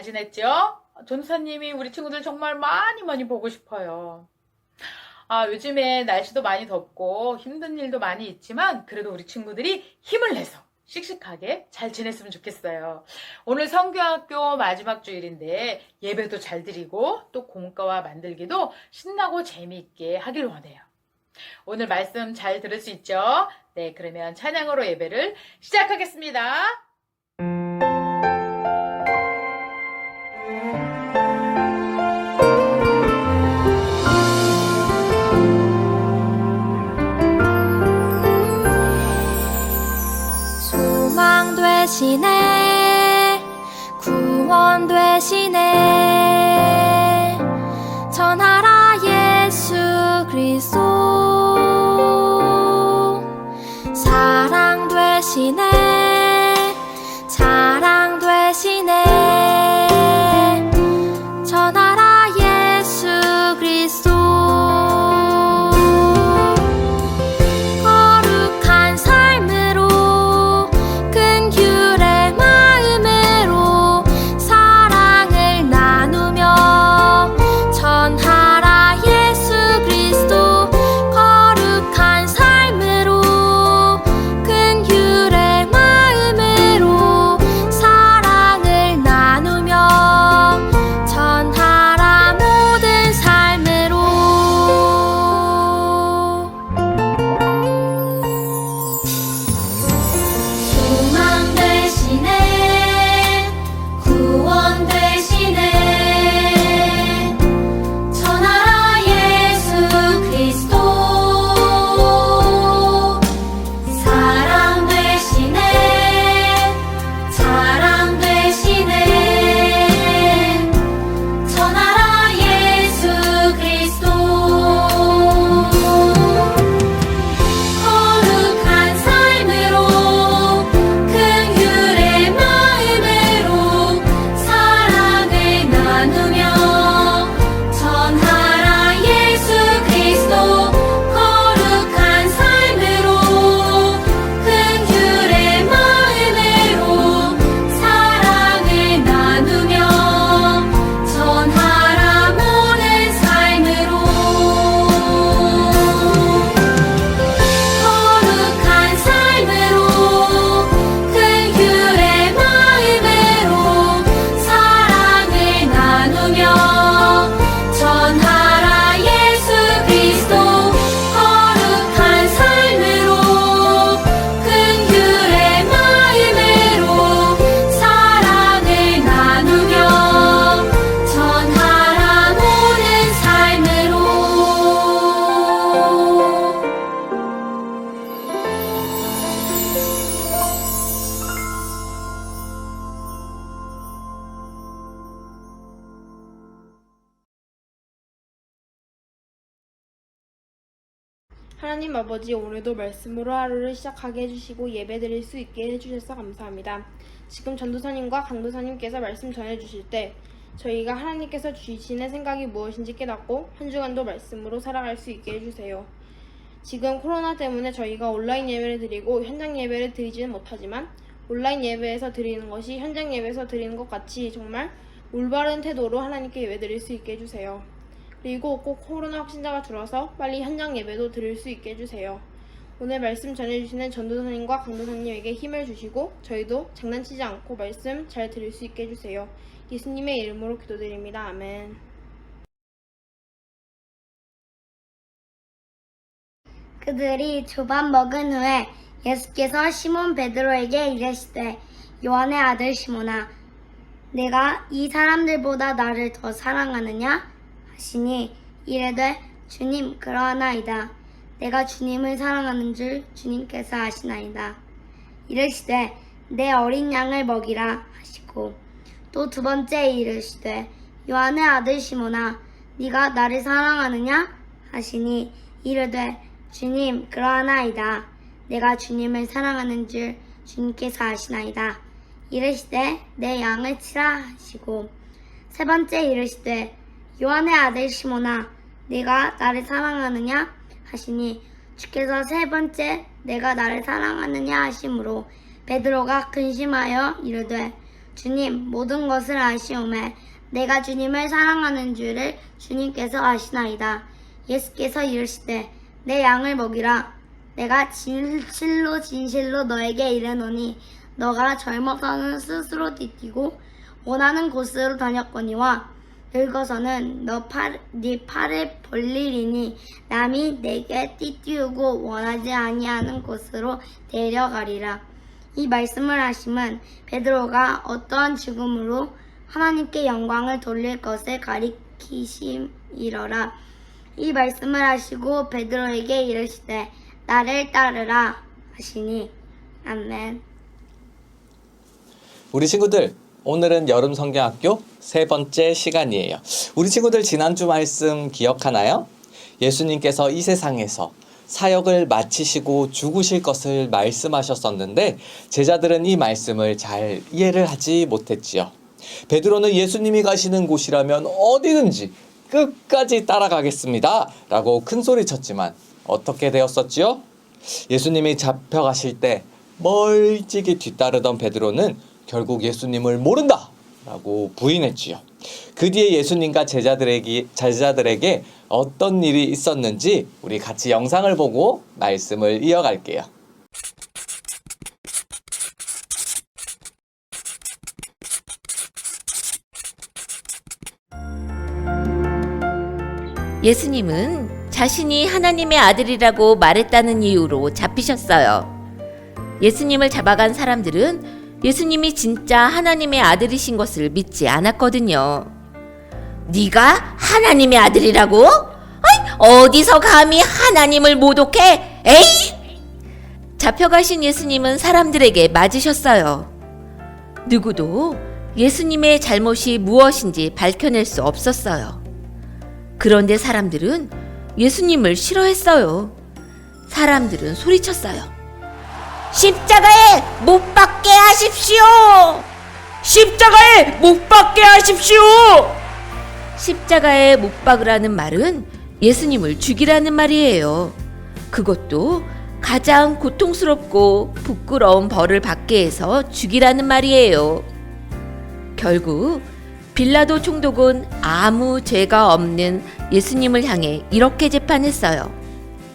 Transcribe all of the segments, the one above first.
지냈죠? 전도사님이 우리 친구들 정말 많이 보고 싶어요. 요즘에 날씨도 많이 덥고 힘든 일도 많이 있지만 그래도 우리 친구들이 힘을 내서 씩씩하게 잘 지냈으면 좋겠어요. 오늘 성교학교 마지막 주일인데 예배도 잘 드리고 또 공과와 만들기도 신나고 재미있게 하길 원해요. 오늘 말씀 잘 들을 수 있죠? 네, 그러면 찬양으로 예배를 시작하겠습니다. 소망 되시네, 구원 되시네, 전하라 예수 그리스도. 사랑 되시네, 자랑 되시네, 전하라 예수 그리스도. 거룩한 삶으로 큰 규례 마음으로 사랑을 나누며 전하라 예수 그리스도. 거룩한 삶으로 큰 규례 마음으로 사랑을 나누며 전하라 모든 삶으로. 소망 되시네, 구원 되시네, 전하라 예수 그리스도. 사랑 되시네, 자랑 되시네, 전하라 예수 그리스도. 거룩한 삶으로 큰 규례 마음으로 사랑을 나누며 전하라 예수 그리스도. 거룩한 삶으로 큰 규례 마음으로 사랑을 나누며 전하라 모든 삶으로. 거룩한 삶으로 큰 규례 마음으로 사랑을 나누며 전하라 예수 그리스도. 거룩한 삶으로 큰 규례 마음으로 사랑을 나누며 전하라 모든 삶으로. 하나님 아버지, 오늘도 말씀으로 하루를 시작하게 해주시고 예배드릴 수 있게 해주셔서 감사합니다. 지금 전도사님과 강도사님께서 말씀 전해주실 때 저희가 하나님께서 주시는 생각이 무엇인지 깨닫고 한 주간도 말씀으로 살아갈 수 있게 해주세요. 지금 코로나 때문에 저희가 온라인 예배를 드리고 현장 예배를 드리지는 못하지만 온라인 예배에서 드리는 것이 현장 예배에서 드리는 것 같이 정말 올바른 태도로 하나님께 예배드릴 수 있게 해주세요. 그리고 꼭 코로나 확진자가 줄어서 빨리 현장 예배도 드릴 수 있게 해주세요. 오늘 말씀 전해주시는 전도사님과 강도사님에게 힘을 주시고 저희도 장난치지 않고 말씀 잘 드릴 수 있게 해주세요. 예수님의 이름으로 기도드립니다. 아멘. 그들이 두 밥 먹은 후에 예수께서 시몬 베드로에게 이르시되, 요한의 아들 시몬아, 내가 이 사람들보다 나를 더 사랑하느냐 하시니, 이르되 주님, 그러하나이다. 내가 주님을 사랑하는 줄 주님께서 아시나이다. 이르시되 내 어린 양을 먹이라 하시고, 또 두 번째 이르시되, 요한의 아들 시몬아, 네가 나를 사랑하느냐 하시니, 이르되 주님, 그러하나이다. 내가 주님을 사랑하는 줄 주님께서 아시나이다. 이르시되 내 양을 치라 하시고, 세 번째 이르시되 요한의 아들 시몬아, 네가 나를 사랑하느냐 하시니, 주께서 세 번째 내가 나를 사랑하느냐 하심으로 베드로가 근심하여 이르되, 주님, 모든 것을 아시오매 내가 주님을 사랑하는 줄을 주님께서 아시나이다. 예수께서 이르시되 내 양을 먹이라. 내가 진실로 진실로 너에게 이르노니 너가 젊어서는 스스로 뛰뛰고 원하는 곳으로 다녔거니와 늙어서는 네 팔을 벌리리니 남이 내게 뛰뛰우고 원하지 아니하는 곳으로 데려가리라. 이 말씀을 하심은 베드로가 어떠한 죽음으로 하나님께 영광을 돌릴 것을 가리키심이러라. 이 말씀을 하시고 베드로에게 이르시되 나를 따르라 하시니. 아멘. 우리 친구들, 오늘은 여름 성경학교 세 번째 시간이에요. 우리 친구들 지난주 말씀 기억하나요? 예수님께서 이 세상에서 사역을 마치시고 죽으실 것을 말씀하셨었는데 제자들은 이 말씀을 잘 이해를 하지 못했지요. 베드로는 예수님이 가시는 곳이라면 어디든지 끝까지 따라가겠습니다 라고 큰 소리 쳤지만 어떻게 되었었지요? 예수님이 잡혀가실 때 멀찍이 뒤따르던 베드로는 결국 예수님을 모른다 라고 부인했지요. 그 뒤에 예수님과 제자들에게 어떤 일이 있었는지 우리 같이 영상을 보고 말씀을 이어갈게요. 예수님은 자신이 하나님의 아들이라고 말했다는 이유로 잡히셨어요. 예수님을 잡아간 사람들은 예수님이 진짜 하나님의 아들이신 것을 믿지 않았거든요. 네가 하나님의 아들이라고? 어디서 감히 하나님을 모독해? 에이! 잡혀가신 예수님은 사람들에게 맞으셨어요. 누구도 예수님의 잘못이 무엇인지 밝혀낼 수 없었어요. 그런데 사람들은 예수님을 싫어했어요. 사람들은 소리쳤어요. 십자가에 못 박게 하십시오! 십자가에 못 박게 하십시오! 십자가에 못 박으라는 말은 예수님을 죽이라는 말이에요. 그것도 가장 고통스럽고 부끄러운 벌을 받게 해서 죽이라는 말이에요. 결국 빌라도 총독은 아무 죄가 없는 예수님을 향해 이렇게 재판했어요.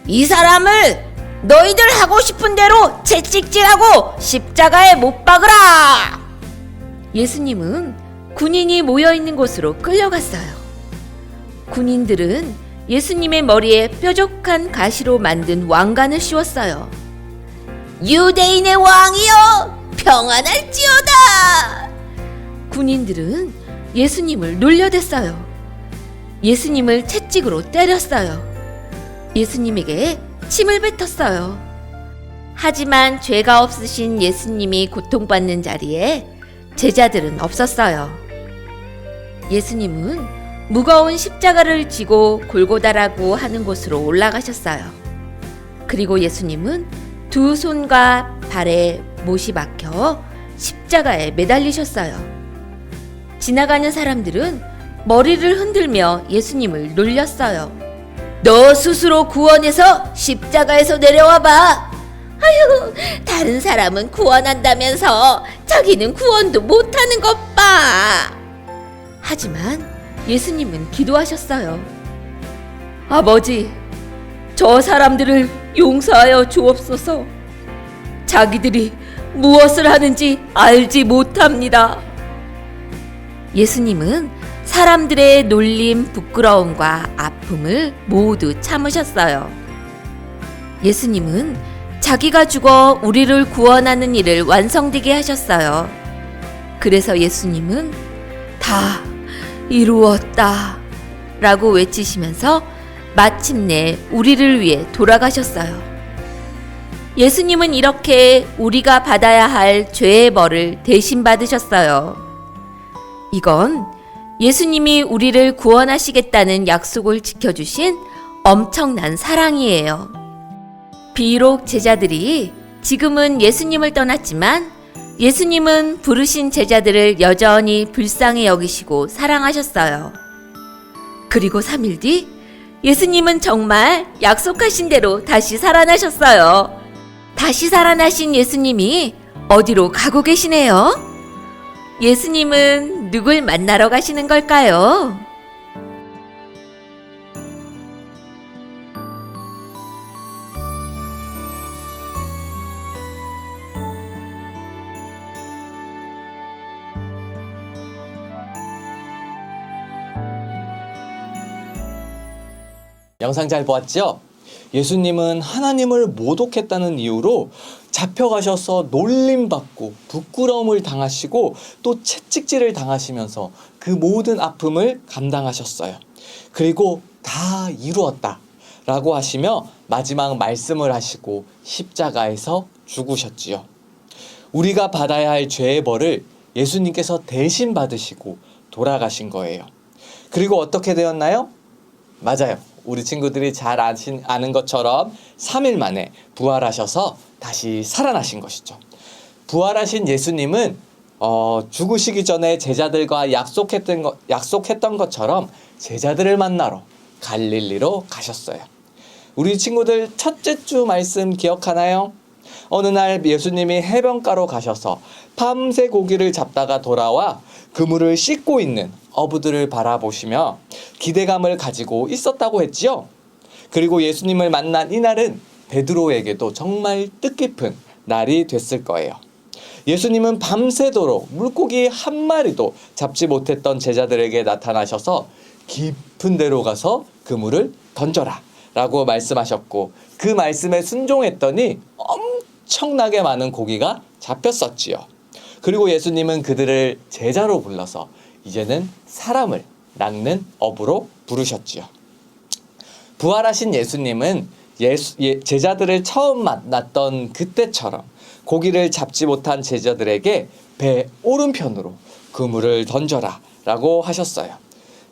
이 사람을 너희들 하고 싶은 대로 채찍질하고 십자가에 못 박으라! 예수님은 군인이 모여있는 곳으로 끌려갔어요. 군인들은 예수님의 머리에 뾰족한 가시로 만든 왕관을 씌웠어요. 유대인의 왕이여 평안할지어다! 군인들은 예수님을 놀려댔어요. 예수님을 채찍으로 때렸어요. 예수님에게 침을 뱉었어요. 하지만 죄가 없으신 예수님이 고통받는 자리에 제자들은 없었어요. 예수님은 무거운 십자가를 지고 골고다라고 하는 곳으로 올라가셨어요. 그리고 예수님은 두 손과 발에 못이 박혀 십자가에 매달리셨어요. 지나가는 사람들은 머리를 흔들며 예수님을 놀렸어요. 너 스스로 구원해서 십자가에서 내려와봐. 아유, 다른 사람은 구원한다면서 자기는 구원도 못하는 것 봐. 하지만 예수님은 기도하셨어요. 아버지, 저 사람들을 용서하여 주옵소서. 자기들이 무엇을 하는지 알지 못합니다. 예수님은 사람들의 놀림, 부끄러움과 아픔을 모두 참으셨어요. 예수님은 자기가 죽어 우리를 구원하는 일을 완성되게 하셨어요. 그래서 예수님은 다 이루었다 라고 외치시면서 마침내 우리를 위해 돌아가셨어요. 예수님은 이렇게 우리가 받아야 할 죄의 벌을 대신 받으셨어요. 이건 예수님이 우리를 구원하시겠다는 약속을 지켜주신 엄청난 사랑이에요. 비록 제자들이 지금은 예수님을 떠났지만 예수님은 부르신 제자들을 여전히 불쌍히 여기시고 사랑하셨어요. 그리고 3일 뒤 예수님은 정말 약속하신 대로 다시 살아나셨어요. 다시 살아나신 예수님이 어디로 가고 계시네요? 예수님은 누굴 만나러 가시는 걸까요? 영상 잘 보았죠? 예수님은 하나님을 모독했다는 이유로 잡혀가셔서 놀림받고 부끄러움을 당하시고 또 채찍질을 당하시면서 그 모든 아픔을 감당하셨어요. 그리고 다 이루었다 라고 하시며 마지막 말씀을 하시고 십자가에서 죽으셨지요. 우리가 받아야 할 죄의 벌을 예수님께서 대신 받으시고 돌아가신 거예요. 그리고 어떻게 되었나요? 맞아요. 우리 친구들이 잘 아는 것처럼 3일 만에 부활하셔서 다시 살아나신 것이죠. 부활하신 예수님은 죽으시기 전에 제자들과 약속했던 것처럼 제자들을 만나러 갈릴리로 가셨어요. 우리 친구들 첫째 주 말씀 기억하나요? 어느 날 예수님이 해변가로 가셔서 밤새 고기를 잡다가 돌아와 그물을 씻고 있는 어부들을 바라보시며 기대감을 가지고 있었다고 했지요. 그리고 예수님을 만난 이날은 베드로에게도 정말 뜻깊은 날이 됐을 거예요. 예수님은 밤새도록 물고기 한 마리도 잡지 못했던 제자들에게 나타나셔서 깊은 데로 가서 그물을 던져라 라고 말씀하셨고, 그 말씀에 순종했더니 엄청나게 많은 고기가 잡혔었지요. 그리고 예수님은 그들을 제자로 불러서 이제는 사람을 낚는 어부로 부르셨지요. 부활하신 예수님은 제자들을 처음 만났던 그때처럼 고기를 잡지 못한 제자들에게 배 오른편으로 그물을 던져라 라고 하셨어요.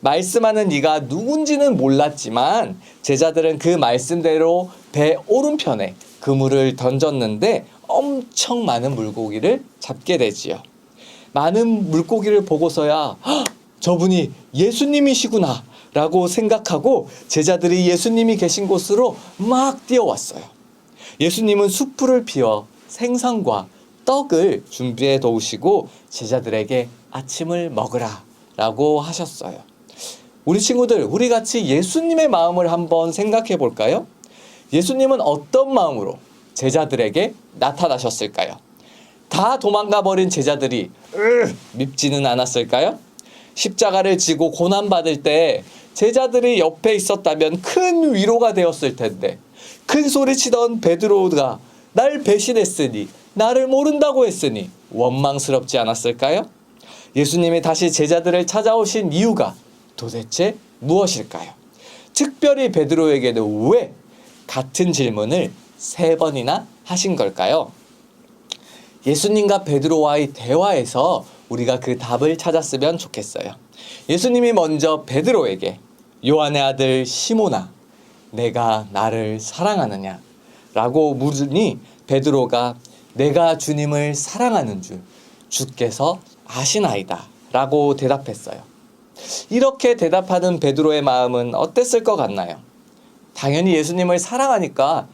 말씀하는 이가 누군지는 몰랐지만 제자들은 그 말씀대로 배 오른편에 그물을 던졌는데 엄청 많은 물고기를 잡게 되지요. 많은 물고기를 보고서야 저분이 예수님이시구나 라고 생각하고 제자들이 예수님이 계신 곳으로 막 뛰어왔어요. 예수님은 숯불을 피워 생선과 떡을 준비해 놓으시고 제자들에게 아침을 먹으라 라고 하셨어요. 우리 친구들, 우리 같이 예수님의 마음을 한번 생각해 볼까요? 예수님은 어떤 마음으로 제자들에게 나타나셨을까요? 다 도망가 버린 제자들이 밉지는 않았을까요? 십자가를 지고 고난받을 때 제자들이 옆에 있었다면 큰 위로가 되었을 텐데, 큰 소리치던 베드로가 날 배신했으니, 나를 모른다고 했으니 원망스럽지 않았을까요? 예수님이 다시 제자들을 찾아오신 이유가 도대체 무엇일까요? 특별히 베드로에게는 왜 같은 질문을 3번이나 하신 걸까요? 예수님과 베드로와의 대화에서 우리가 그 답을 찾았으면 좋겠어요. 예수님이 먼저 베드로에게 요한의 아들 시몬아, 내가 나를 사랑하느냐? 라고 물으니 베드로가 내가 주님을 사랑하는 줄 주께서 아시나이다 라고 대답했어요. 이렇게 대답하는 베드로의 마음은 어땠을 것 같나요? 당연히 예수님을 사랑하니까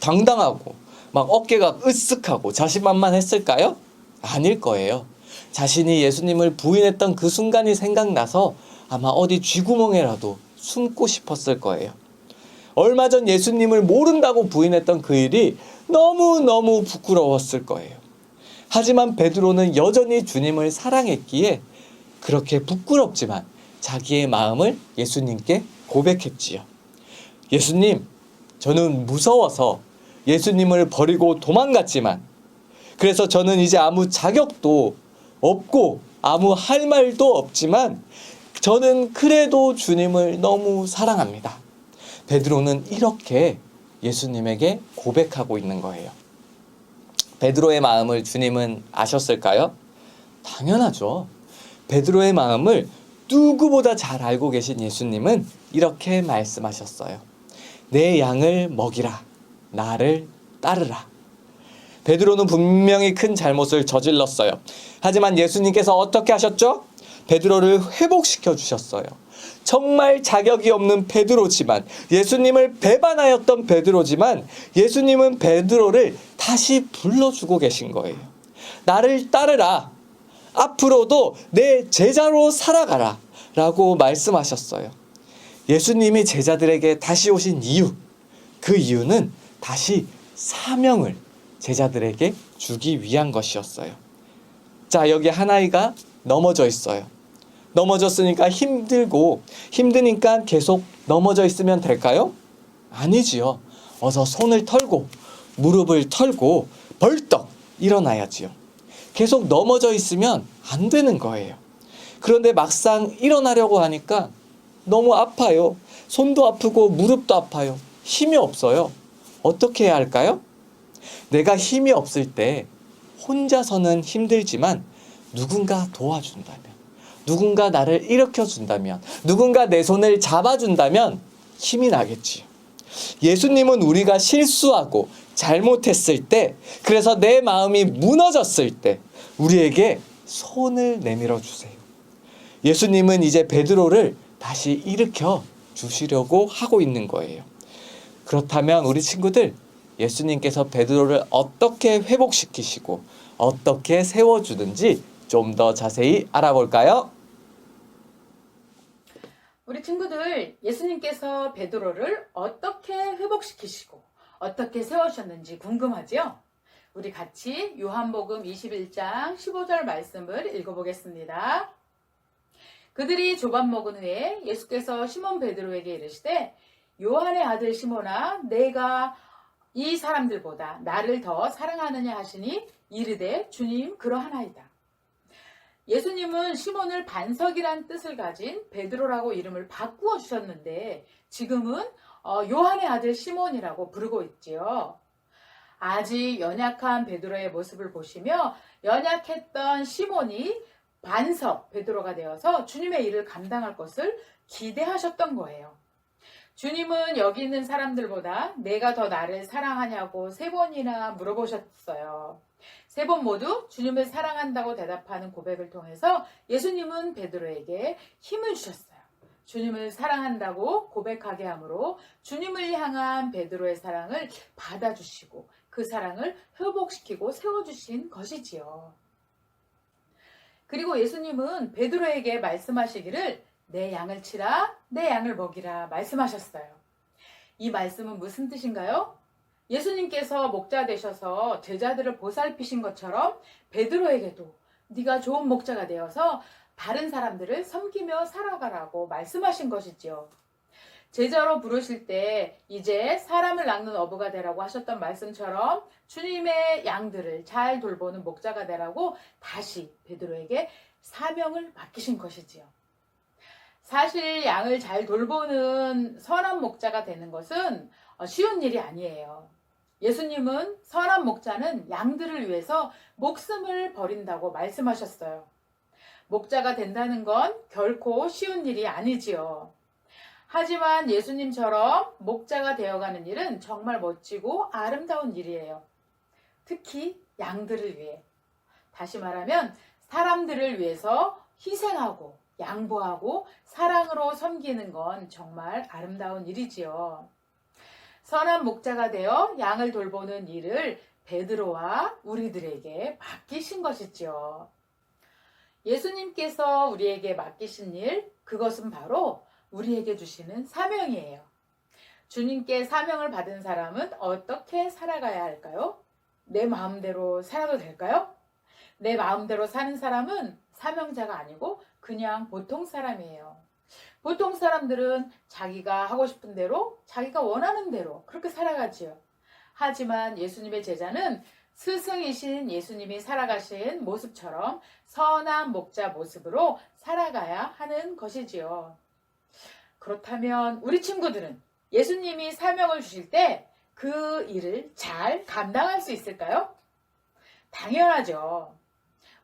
당당하고 막 어깨가 으쓱하고 자신만만했을까요? 아닐 거예요. 자신이 예수님을 부인했던 그 순간이 생각나서 아마 어디 쥐구멍에라도 숨고 싶었을 거예요. 얼마 전 예수님을 모른다고 부인했던 그 일이 너무너무 부끄러웠을 거예요. 하지만 베드로는 여전히 주님을 사랑했기에 그렇게 부끄럽지만 자기의 마음을 예수님께 고백했지요. 예수님, 저는 무서워서 예수님을 버리고 도망갔지만, 그래서 저는 이제 아무 자격도 없고 아무 할 말도 없지만 저는 그래도 주님을 너무 사랑합니다. 베드로는 이렇게 예수님에게 고백하고 있는 거예요. 베드로의 마음을 주님은 아셨을까요? 당연하죠. 베드로의 마음을 누구보다 잘 알고 계신 예수님은 이렇게 말씀하셨어요. 내 양을 먹이라. 나를 따르라. 베드로는 분명히 큰 잘못을 저질렀어요. 하지만 예수님께서 어떻게 하셨죠? 베드로를 회복시켜 주셨어요. 정말 자격이 없는 베드로지만, 예수님을 배반하였던 베드로지만 예수님은 베드로를 다시 불러주고 계신 거예요. 나를 따르라. 앞으로도 내 제자로 살아가라 라고 말씀하셨어요. 예수님이 제자들에게 다시 오신 이유, 그 이유는 다시 사명을 제자들에게 주기 위한 것이었어요. 자, 여기 한 아이가 넘어져 있어요. 넘어졌으니까 힘드니까 계속 넘어져 있으면 될까요? 아니지요. 어서 손을 털고 무릎을 털고 벌떡 일어나야지요. 계속 넘어져 있으면 안 되는 거예요. 그런데 막상 일어나려고 하니까 너무 아파요. 손도 아프고 무릎도 아파요. 힘이 없어요. 어떻게 해야 할까요? 내가 힘이 없을 때 혼자서는 힘들지만 누군가 도와준다면, 누군가 나를 일으켜준다면, 누군가 내 손을 잡아준다면 힘이 나겠지요. 예수님은 우리가 실수하고 잘못했을 때, 그래서 내 마음이 무너졌을 때 우리에게 손을 내밀어 주세요. 예수님은 이제 베드로를 다시 일으켜 주시려고 하고 있는 거예요. 그렇다면 우리 친구들, 예수님께서 베드로를 어떻게 회복시키시고 어떻게 세워주는지 좀 더 자세히 알아볼까요? 우리 친구들, 예수님께서 베드로를 어떻게 회복시키시고 어떻게 세우셨는지 궁금하지요? 우리 같이 요한복음 21장 15절 말씀을 읽어보겠습니다. 그들이 조반 먹은 후에 예수께서 시몬 베드로에게 이르시되 요한의 아들 시몬아, 내가 이 사람들보다 나를 더 사랑하느냐 하시니 이르되 주님 그러하나이다. 예수님은 시몬을 반석이란 뜻을 가진 베드로라고 이름을 바꾸어 주셨는데 지금은 요한의 아들 시몬이라고 부르고 있지요. 아직 연약한 베드로의 모습을 보시며 연약했던 시몬이 반석 베드로가 되어서 주님의 일을 감당할 것을 기대하셨던 거예요. 주님은 여기 있는 사람들보다 내가 더 나를 사랑하냐고 3번이나 물어보셨어요. 3번 모두 주님을 사랑한다고 대답하는 고백을 통해서 예수님은 베드로에게 힘을 주셨어요. 주님을 사랑한다고 고백하게 함으로 주님을 향한 베드로의 사랑을 받아주시고 그 사랑을 회복시키고 세워주신 것이지요. 그리고 예수님은 베드로에게 말씀하시기를 내 양을 치라, 내 양을 먹이라 말씀하셨어요. 이 말씀은 무슨 뜻인가요? 예수님께서 목자 되셔서 제자들을 보살피신 것처럼 베드로에게도 네가 좋은 목자가 되어서 다른 사람들을 섬기며 살아가라고 말씀하신 것이지요. 제자로 부르실 때 이제 사람을 낚는 어부가 되라고 하셨던 말씀처럼 주님의 양들을 잘 돌보는 목자가 되라고 다시 베드로에게 사명을 맡기신 것이지요. 사실 양을 잘 돌보는 선한 목자가 되는 것은 쉬운 일이 아니에요. 예수님은 선한 목자는 양들을 위해서 목숨을 버린다고 말씀하셨어요. 목자가 된다는 건 결코 쉬운 일이 아니지요. 하지만 예수님처럼 목자가 되어가는 일은 정말 멋지고 아름다운 일이에요. 특히 양들을 위해. 다시 말하면 사람들을 위해서 희생하고 양보하고 사랑으로 섬기는 건 정말 아름다운 일이지요. 선한 목자가 되어 양을 돌보는 일을 베드로와 우리들에게 맡기신 것이지요. 예수님께서 우리에게 맡기신 일, 그것은 바로 우리에게 주시는 사명이에요. 주님께 사명을 받은 사람은 어떻게 살아가야 할까요? 내 마음대로 살아도 될까요? 내 마음대로 사는 사람은 사명자가 아니고 그냥 보통 사람이에요. 보통 사람들은 자기가 하고 싶은 대로, 자기가 원하는 대로 그렇게 살아가지요. 하지만 예수님의 제자는 스승이신 예수님이 살아가신 모습처럼 선한 목자 모습으로 살아가야 하는 것이지요. 그렇다면 우리 친구들은 예수님이 사명을 주실 때 그 일을 잘 감당할 수 있을까요? 당연하죠.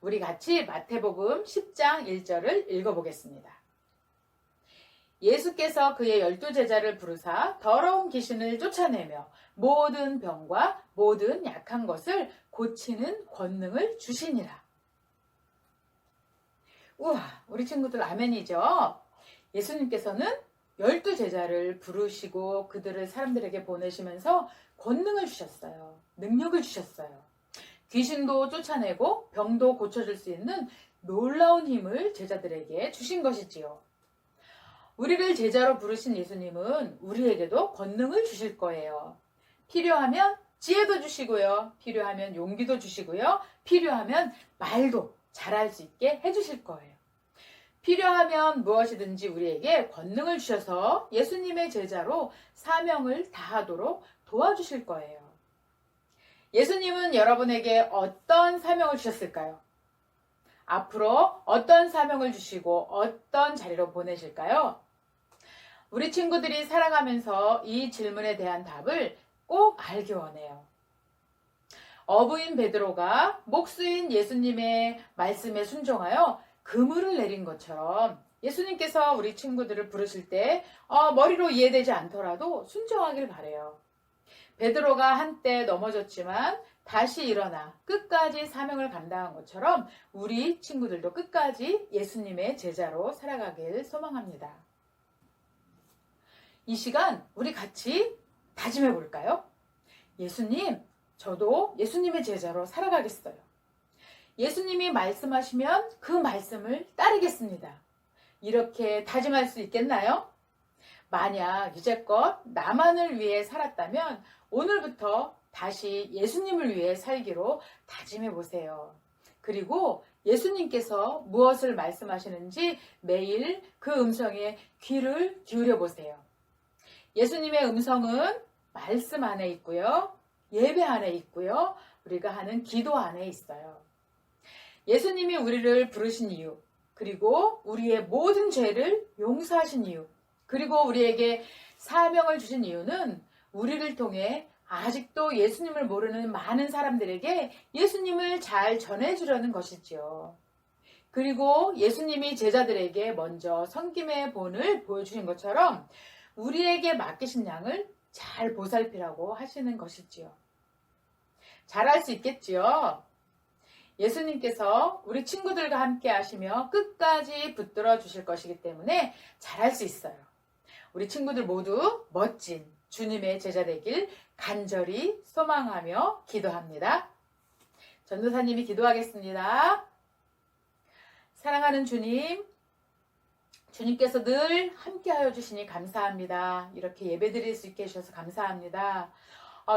우리 같이 마태복음 10장 1절을 읽어보겠습니다. 예수께서 그의 12제자를 부르사 더러운 귀신을 쫓아내며 모든 병과 모든 약한 것을 고치는 권능을 주시니라. 우와, 우리 친구들 아멘이죠? 예수님께서는 12제자를 부르시고 그들을 사람들에게 보내시면서 권능을 주셨어요. 능력을 주셨어요. 귀신도 쫓아내고 병도 고쳐줄 수 있는 놀라운 힘을 제자들에게 주신 것이지요. 우리를 제자로 부르신 예수님은 우리에게도 권능을 주실 거예요. 필요하면 지혜도 주시고요. 필요하면 용기도 주시고요. 필요하면 말도 잘할 수 있게 해주실 거예요. 필요하면 무엇이든지 우리에게 권능을 주셔서 예수님의 제자로 사명을 다하도록 도와주실 거예요. 예수님은 여러분에게 어떤 사명을 주셨을까요? 앞으로 어떤 사명을 주시고 어떤 자리로 보내실까요? 우리 친구들이 살아가면서 이 질문에 대한 답을 꼭 알기 원해요. 어부인 베드로가 목수인 예수님의 말씀에 순종하여 그물을 내린 것처럼 예수님께서 우리 친구들을 부르실 때 머리로 이해되지 않더라도 순종하길 바라요. 베드로가 한때 넘어졌지만 다시 일어나 끝까지 사명을 감당한 것처럼 우리 친구들도 끝까지 예수님의 제자로 살아가길 소망합니다. 이 시간 우리 같이 다짐해 볼까요? 예수님, 저도 예수님의 제자로 살아가겠어요. 예수님이 말씀하시면 그 말씀을 따르겠습니다. 이렇게 다짐할 수 있겠나요? 만약 이제껏 나만을 위해 살았다면 오늘부터 다시 예수님을 위해 살기로 다짐해 보세요. 그리고 예수님께서 무엇을 말씀하시는지 매일 그 음성에 귀를 기울여 보세요. 예수님의 음성은 말씀 안에 있고요. 예배 안에 있고요. 우리가 하는 기도 안에 있어요. 예수님이 우리를 부르신 이유, 그리고 우리의 모든 죄를 용서하신 이유, 그리고 우리에게 사명을 주신 이유는 우리를 통해 아직도 예수님을 모르는 많은 사람들에게 예수님을 잘 전해주려는 것이지요. 그리고 예수님이 제자들에게 먼저 섬김의 본을 보여주신 것처럼 우리에게 맡기신 양을 잘 보살피라고 하시는 것이지요. 잘할 수 있겠지요? 예수님께서 우리 친구들과 함께 하시며 끝까지 붙들어 주실 것이기 때문에 잘할 수 있어요. 우리 친구들 모두 멋진 주님의 제자 되길 간절히 소망하며 기도합니다. 전도사님이 기도하겠습니다. 사랑하는 주님, 주님께서 늘 함께하여 주시니 감사합니다. 이렇게 예배드릴 수 있게 해주셔서 감사합니다.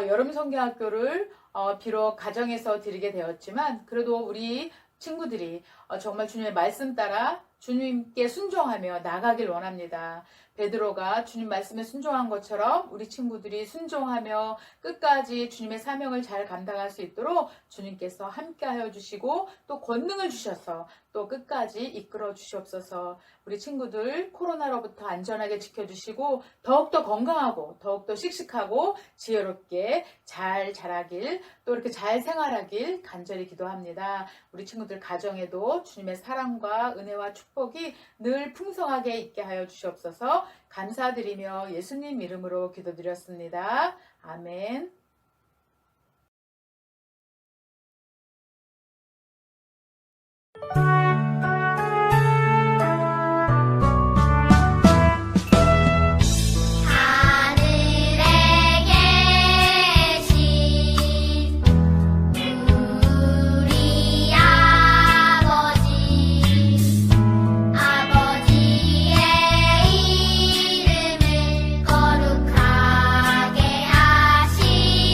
여름 성경학교를 비록 가정에서 드리게 되었지만 그래도 우리 친구들이 정말 주님의 말씀 따라 주님께 순종하며 나가길 원합니다. 베드로가 주님 말씀에 순종한 것처럼 우리 친구들이 순종하며 끝까지 주님의 사명을 잘 감당할 수 있도록 주님께서 함께하여 주시고 또 권능을 주셔서 또 끝까지 이끌어 주시옵소서. 우리 친구들 코로나로부터 안전하게 지켜주시고 더욱더 건강하고 더욱더 씩씩하고 지혜롭게 잘 자라길 또 이렇게 잘 생활하길 간절히 기도합니다. 우리 친구들 가정에도 주님의 사랑과 은혜와 축복이 늘 풍성하게 있게 하여 주시옵소서. 감사드리며 예수님 이름으로 기도드렸습니다. 아멘. 아버지의 이름을 거룩하게 하시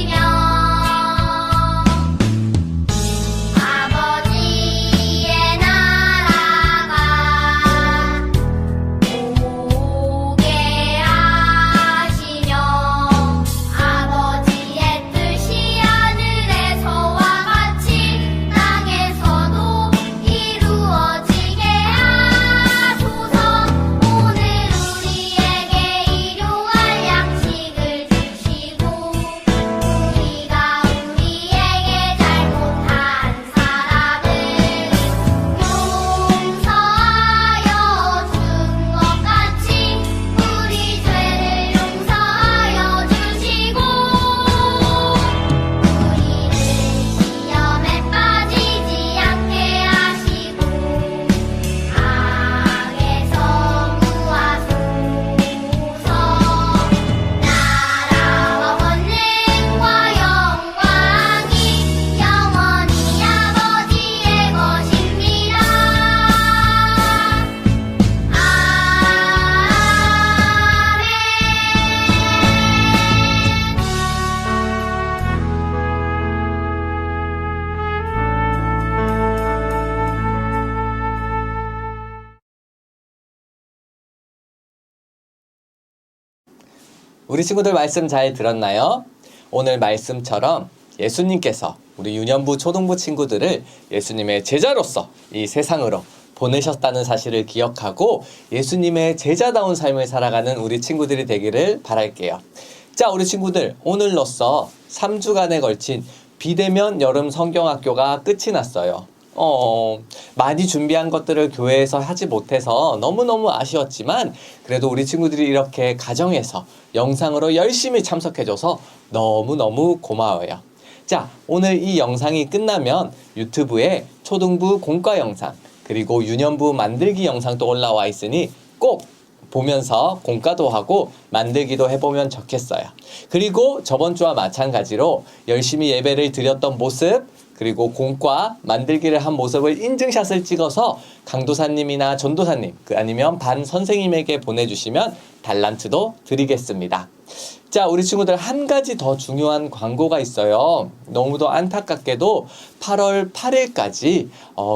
우리 친구들 말씀 잘 들었나요? 오늘 말씀처럼 예수님께서 우리 유년부 초등부 친구들을 예수님의 제자로서 이 세상으로 보내셨다는 사실을 기억하고 예수님의 제자다운 삶을 살아가는 우리 친구들이 되기를 바랄게요. 자, 우리 친구들, 오늘로써 3주간에 걸친 비대면 여름 성경학교가 끝이 났어요. 많이 준비한 것들을 교회에서 하지 못해서 너무너무 아쉬웠지만 그래도 우리 친구들이 이렇게 가정에서 영상으로 열심히 참석해줘서 너무너무 고마워요. 자, 오늘 이 영상이 끝나면 유튜브에 초등부 공과 영상 그리고 유년부 만들기 영상도 올라와 있으니 꼭 보면서 공과도 하고 만들기도 해보면 좋겠어요. 그리고 저번 주와 마찬가지로 열심히 예배를 드렸던 모습 그리고 공과 만들기를 한 모습을 인증샷을 찍어서 강도사님이나 전도사님 아니면 반 선생님에게 보내주시면 달란트도 드리겠습니다. 자, 우리 친구들 한 가지 더 중요한 광고가 있어요. 너무도 안타깝게도 8월 8일까지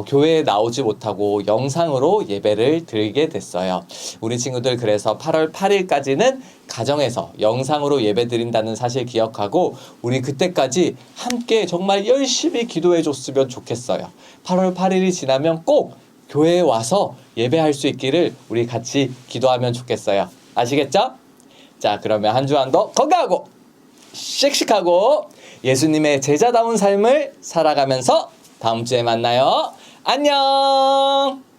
교회에 나오지 못하고 영상으로 예배를 드리게 됐어요. 우리 친구들 그래서 8월 8일까지는 가정에서 영상으로 예배 드린다는 사실 기억하고 우리 그때까지 함께 정말 열심히 기도해 줬으면 좋겠어요. 8월 8일이 지나면 꼭 교회에 와서 예배할 수 있기를 우리 같이 기도하면 좋겠어요. 아시겠죠? 자, 그러면 한 주간도 건강하고 씩씩하고 예수님의 제자다운 삶을 살아가면서 다음 주에 만나요. 안녕!